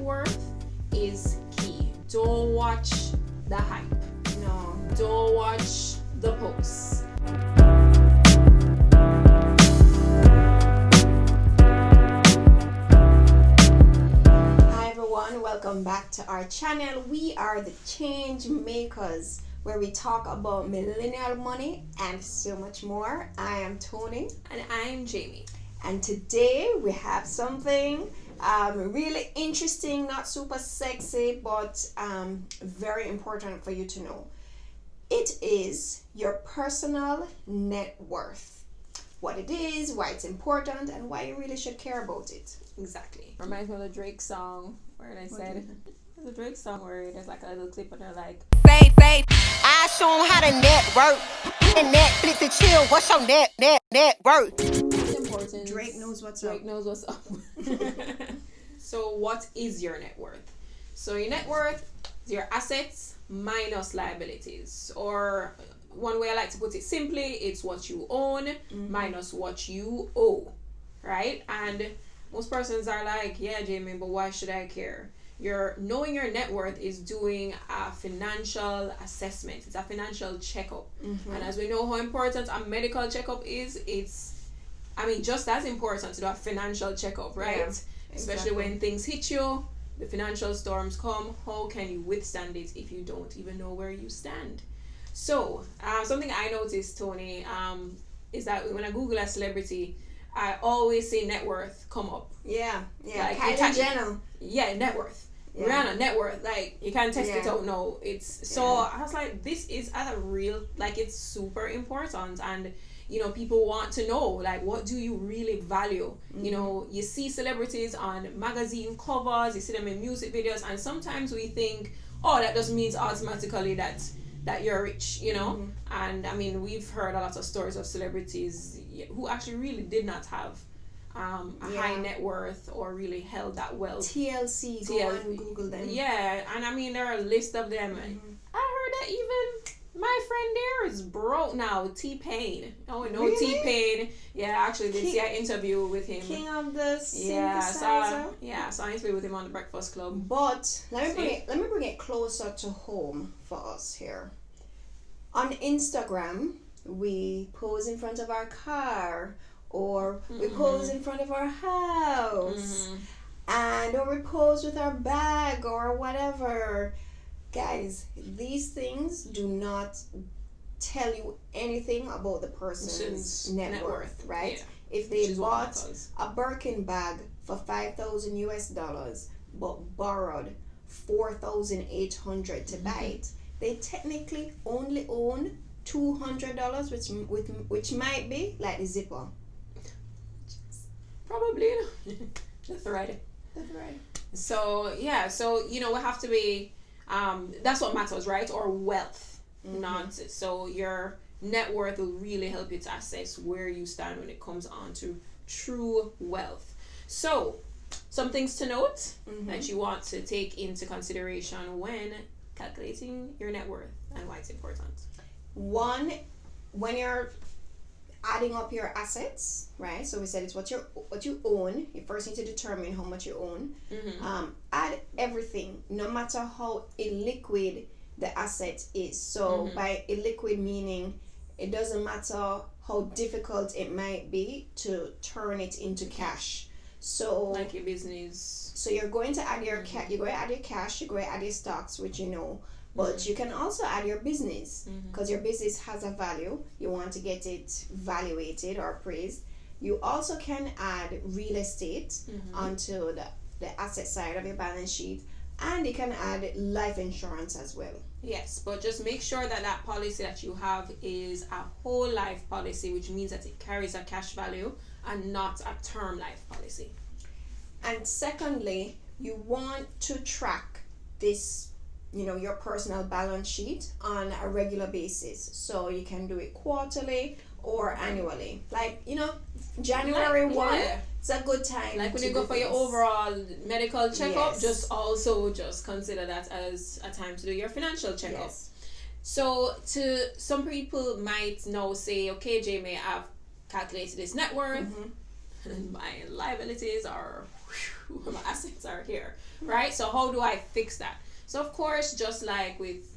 worth is key. Don't watch the hype. No. Don't watch the posts. Hi everyone, welcome back to our channel. We are the Change Makers, where we talk about millennial money and so much more. I am Tony. And I'm Jamie. And today we have something really interesting, not super sexy, but very important for you to know. It is your personal net worth. What it is, why it's important, and why you really should care about it. Exactly. Reminds me of the Drake song where they said, the Drake song where there's like a little clip and they're like, Babe, I show them how to network. And Netflix and chill, what's your net worth? it's important. Drake knows what's up. Drake knows what's up. So what is your net worth? So your net worth is your assets minus liabilities. Or one way I like to put it simply, it's what you own minus what you owe. Right? And most persons are like, yeah, Jamie, but why should I care? Knowing your net worth is doing a financial assessment. It's a financial checkup. And as we know how important a medical checkup is, it's just as important to do a financial checkup, right? Yeah, especially when things hit you, the financial storms come. How can you withstand it if you don't even know where you stand? So something I noticed, Tony, is that when I Google a celebrity, I always see net worth come up. Yeah. Like, Kylie Jenner. Yeah, net worth. Yeah. Rihanna, net worth. Like, you can test it Yeah. out. No, it's so. I was like, this is a real, like, it's super important, and people want to know, like, what do you really value? You see celebrities on magazine covers, you see them in music videos, and sometimes we think, oh, that just means automatically that you're rich, and we've heard a lot of stories of celebrities who actually really did not have a high net worth or really held that wealth. TLC, go and Google them. Yeah, and there are a list of them. I heard that even my friend there is broke now. T-Pain. Oh no, Really? T-Pain. Yeah, actually did see an interview with him. King of the Yeah, synthesizer. so I interviewed with him on the Breakfast Club. But let me bring it closer to home for us here. On Instagram, we pose in front of our car, or we pose in front of our house, or we pose with our bag or whatever. Guys, these things do not tell you anything about the person's net worth, right? Yeah. If they bought a Birkin bag for $5,000 US, but borrowed $4,800 to buy it, they technically only own $200, which might be like the zipper. Probably. That's right. So we have to be. That's what matters, right? Or wealth, not so your net worth will really help you to assess where you stand when it comes on to true wealth. So, some things to note that you want to take into consideration when calculating your net worth and why it's important. One, when you're adding up your assets, right? So we said it's what you own. You first need to determine how much you own. Add everything, no matter how illiquid the asset is. So by illiquid meaning, it doesn't matter how difficult it might be to turn it into cash. So like your business. So you're going to add your you're going to add your cash. You're going to add your stocks, which you know. But you can also add your business, because your business has a value. You want to get it valuated or appraised. You also can add real estate onto the asset side of your balance sheet, and you can add life insurance as well. Yes, but just make sure that policy that you have is a whole life policy, which means that it carries a cash value and not a term life policy. And secondly, you want to track this, your personal balance sheet on a regular basis. So you can do it quarterly or annually. Like, January 1, it's a good time. Like when you go for your overall medical checkup, just consider that as a time to do your financial checkup. Yes. So some people might now say, okay, Jamie, I've calculated this net worth and my liabilities are my assets are here, right? So how do I fix that? So of course, just like with,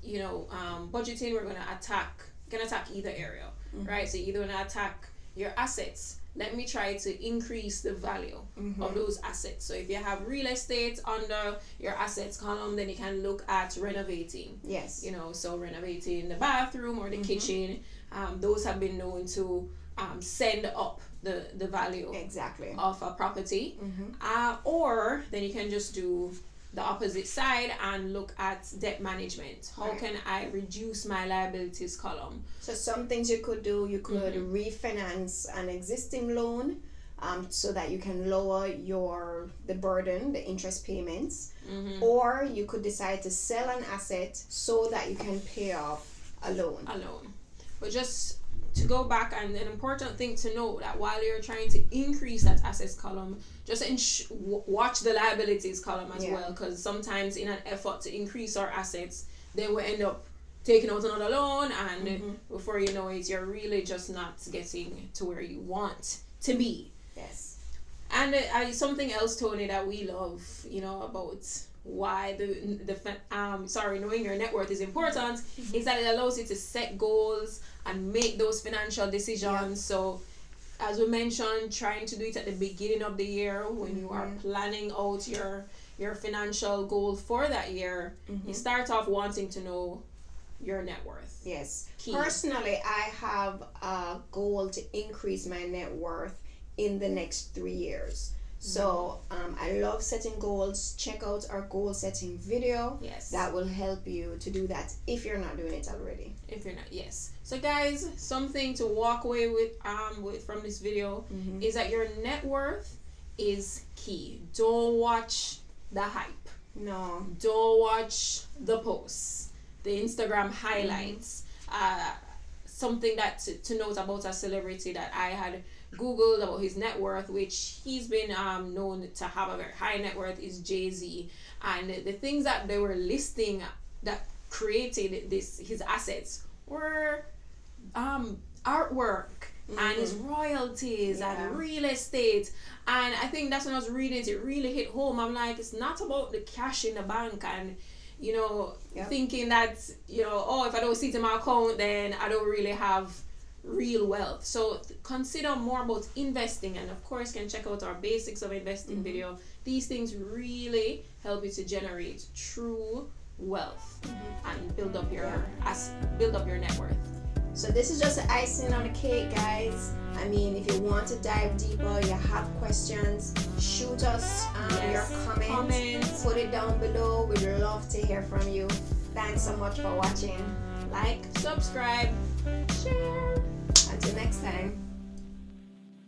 budgeting, we're gonna attack either area, right? So you're gonna attack your assets. Let me try to increase the value of those assets. So if you have real estate under your assets column, then you can look at renovating. Yes. So renovating the bathroom or the kitchen. Those have been known to send up the value exactly of a property. Or then you can just do the opposite side and look at debt management. How can I reduce my liabilities column? So some things you could do, you could refinance an existing loan, so that you can lower the burden, the interest payments, or you could decide to sell an asset so that you can pay off a loan. But just to go back, and an important thing to know, that while you're trying to increase that assets column, just watch the liabilities column as well, because sometimes in an effort to increase our assets, then we end up taking out another loan, and before you know it, you're really just not getting to where you want to be. Yes. And something else, Tony, that we love, about why knowing your net worth is important, is that it allows you to set goals and make those financial decisions. So as we mentioned, trying to do it at the beginning of the year when you are planning out your financial goal for that year. You start off wanting to know your net worth. Yes. Key. Personally, I have a goal to increase my net worth in the next 3 years. So I love setting goals. Check out our goal setting video. Yes. That will help you to do that if you're not doing it already. If you're not, yes. So guys, something to walk away with from this video is that your net worth is key. Don't watch the hype. No. Don't watch the posts, the Instagram highlights. Something that to note about a celebrity that I had Googled about his net worth, which he's been known to have a very high net worth, is Jay-Z. And the things that they were listing that created his assets were artwork and his royalties and real estate. And I think that's when I was reading it really hit home. I'm like, it's not about the cash in the bank and thinking that if I don't see it in my account, then I don't really have real wealth. So consider more about investing, and of course can check out our basics of investing video. These things really help you to generate true wealth and build up your net worth. So this is just the icing on the cake, guys. I mean, if you want to dive deeper, you have questions, shoot us your comments, put it down below. We'd love to hear from you. Thanks so much for watching. Like, subscribe, share.